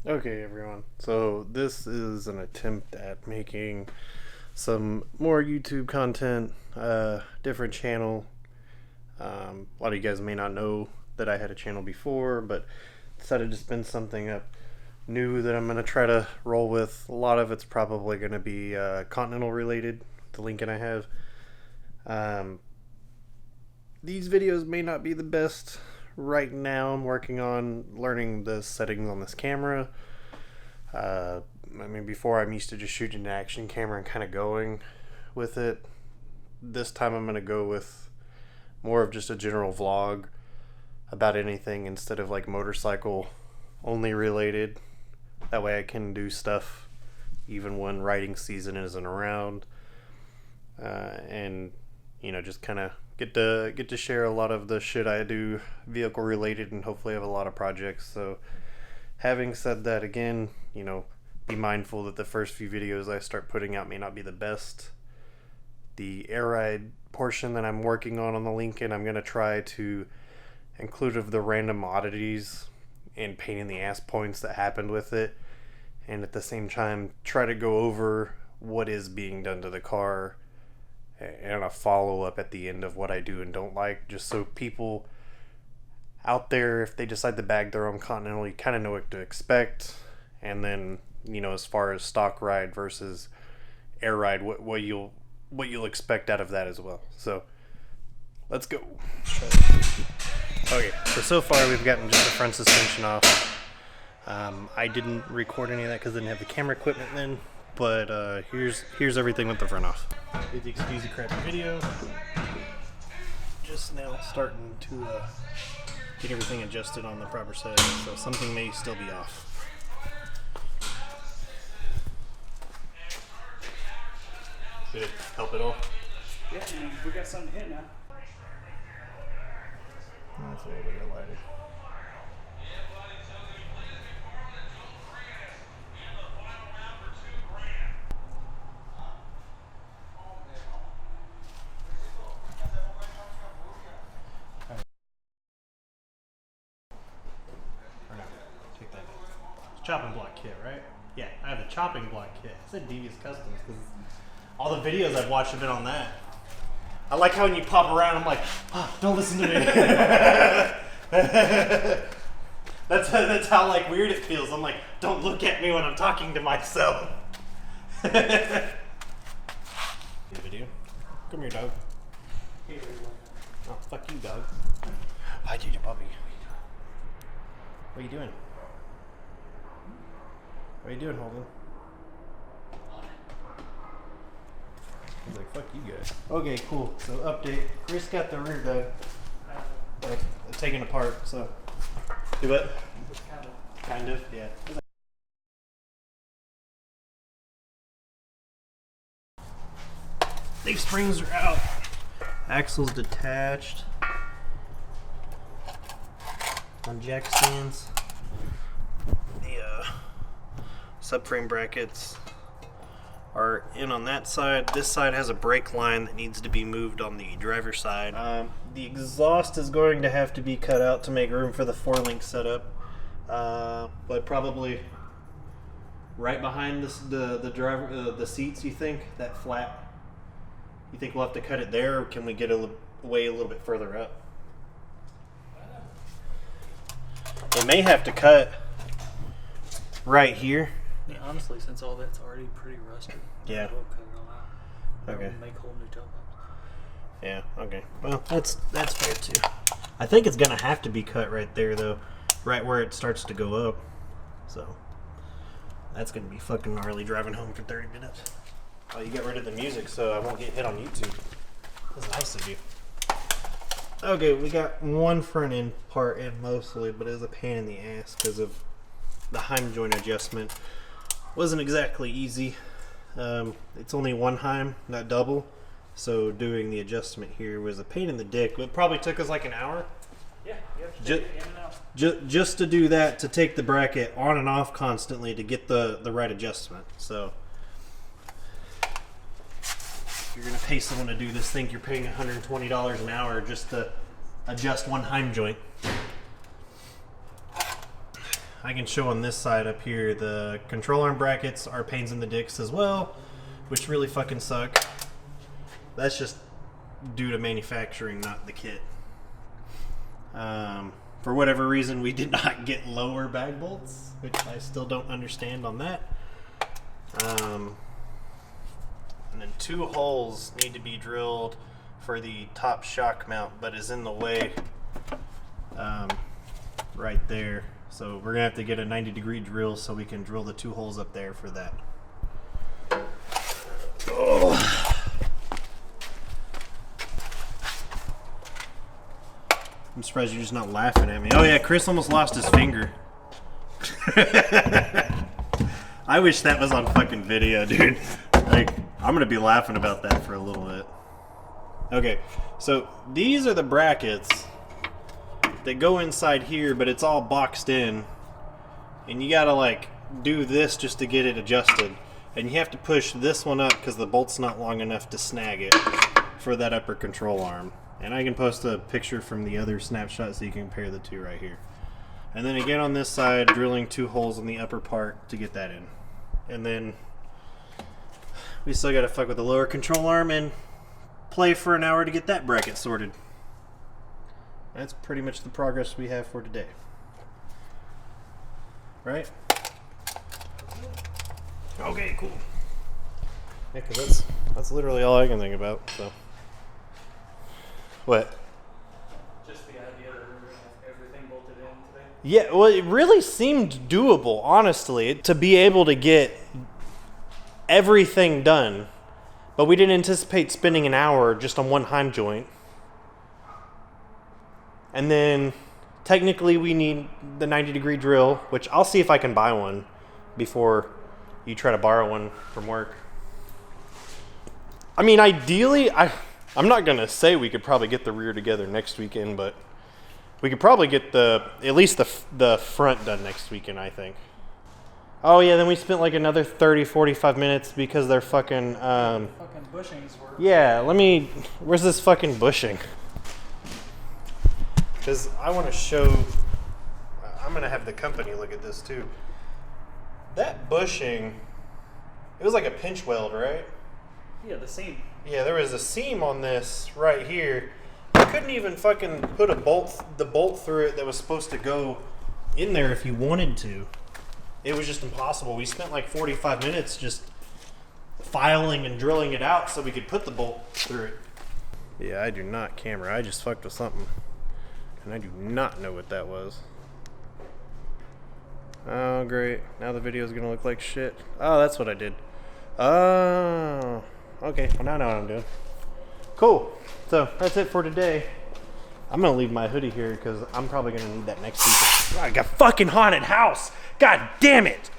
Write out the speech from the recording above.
Okay, everyone. So this is an attempt at making some more YouTube content, different channel. A lot of you guys may not know that I had a channel before, but decided to spin something up new that I'm going to try to roll with. A lot of it's probably going to be Continental related, the Lincoln I have. These videos may not be the best right now. I'm working on learning the settings on this camera. Before I'm used to just shooting an action camera and kind of going with it. This time I'm going to go with more of just a general vlog about anything instead of like motorcycle only related. That way I can do stuff even when riding season isn't around. And just kind of get to share a lot of the shit I do vehicle related, and hopefully have a lot of projects. So having said that, again, be mindful that the first few videos I start putting out may not be the best. The Airride portion that I'm working on the Lincoln, I'm going to try to include of the random oddities and pain in the ass points that happened with it, and at the same time try to go over what is being done to the car and a follow-up at the end of what I do and don't like, just so people out there, if they decide to bag their own Continental, you kind of know what to expect. And then as far as stock ride versus air ride, what you'll expect out of that as well. So let's go. Okay, so far we've gotten just the front suspension off. I didn't record any of that because I didn't have the camera equipment then, but here's everything with the front off. If you excuse the crappy video, just now starting to get everything adjusted on the proper setting, so something may still be off. Did it help at all? Yeah, we got something to hit now. That's a little bit lighter. Take that. It's ChoppingBlock kit, right? Yeah, I have the ChoppingBlock kit. I said Devious Customs because all the videos I've watched have been on that. I like how when you pop around, I'm like, oh, don't listen to me. That's how like weird it feels. I'm like, don't look at me when I'm talking to myself. Video. Come here, dog. Oh, fuck you, dog. Hi, Ginger Puppy. What are you doing? What are you doing, Holden? He's like, fuck you guys. Okay, cool. So update. Chris got the rear dug taken apart, so. Do what? Kind of, yeah. Leaf springs are out. Axle's detached. On jack stands. The subframe brackets are in on that side. This side has a brake line that needs to be moved on the driver's side. The exhaust is going to have to be cut out to make room for the 4-link setup, but probably right behind this, the driver, the seats. You think that flat? You think we'll have to cut it there, or can we get away a little bit further up? It may have to cut right here. Yeah, honestly, since all that's already pretty rusted, Yeah. we'll cut it all out. Okay. We'll make whole new tailpipes. Yeah, okay. Well, that's fair too. I think it's gonna have to be cut right there though, right where it starts to go up. So that's gonna be fucking gnarly driving home for 30 minutes. Oh, you got rid of the music so I won't get hit on YouTube. That's nice of you. Okay, we got one front end part in mostly, but it was a pain in the ass because of the Heim joint adjustment. Wasn't exactly easy. It's only one Heim, not double. So doing the adjustment here was a pain in the dick. It probably took us like an hour. Yeah, you have to take it in and out. Just to do that, to take the bracket on and off constantly to get the right adjustment. So if you're gonna pay someone to do this, think you're paying $120 an hour just to adjust one Heim joint. I can show on this side up here, the control arm brackets are pains in the dicks as well, which really fucking suck. That's just due to manufacturing, not the kit. For whatever reason, we did not get lower bag bolts, which I still don't understand on that. And then 2 holes need to be drilled for the top shock mount, but is in the way right there. So we're gonna have to get a 90-degree drill so we can drill the 2 holes up there for that. Oh. I'm surprised you're just not laughing at me. Oh yeah, Chris almost lost his finger. I wish that was on fucking video, dude. Like, I'm gonna be laughing about that for a little bit. Okay, so these are the brackets that go inside here, but it's all boxed in. And you gotta like do this just to get it adjusted. And you have to push this one up because the bolt's not long enough to snag it for that upper control arm. And I can post a picture from the other snapshot so you can compare the two right here. And then again on this side, drilling 2 holes in the upper part to get that in. And then we still gotta fuck with the lower control arm and play for an hour to get that bracket sorted. That's pretty much the progress we have for today. Right? Okay, cool. Yeah, because that's literally all I can think about, so. What? Just the idea that we're going to have everything bolted in today? Yeah, well, it really seemed doable, honestly, to be able to get everything done. But we didn't anticipate spending an hour just on one heim joint. And then, technically, we need the 90-degree drill, which I'll see if I can buy one before you try to borrow one from work. I mean, ideally, I'm not going to say we could probably get the rear together next weekend, but we could probably get at least the front done next weekend, I think. Oh, yeah, then we spent like another 30, 45 minutes because they're fucking... Fucking bushings were... Yeah, where's this fucking bushing? Because I want to show... I'm going to have the company look at this too. That bushing, it was like a pinch weld, right? Yeah, the seam. Yeah, there was a seam on this right here. You couldn't even fucking put the bolt through it that was supposed to go in there if you wanted to. It was just impossible. We spent like 45 minutes just filing and drilling it out so we could put the bolt through it. Yeah, I do not camera. I just fucked with something. And I do not know what that was. Oh, great. Now the video is going to look like shit. Oh, that's what I did. Oh. Okay, well now I know what I'm doing. Cool. So, that's it for today. I'm going to leave my hoodie here because I'm probably going to need that next weekend. I got a fucking haunted house. God damn it.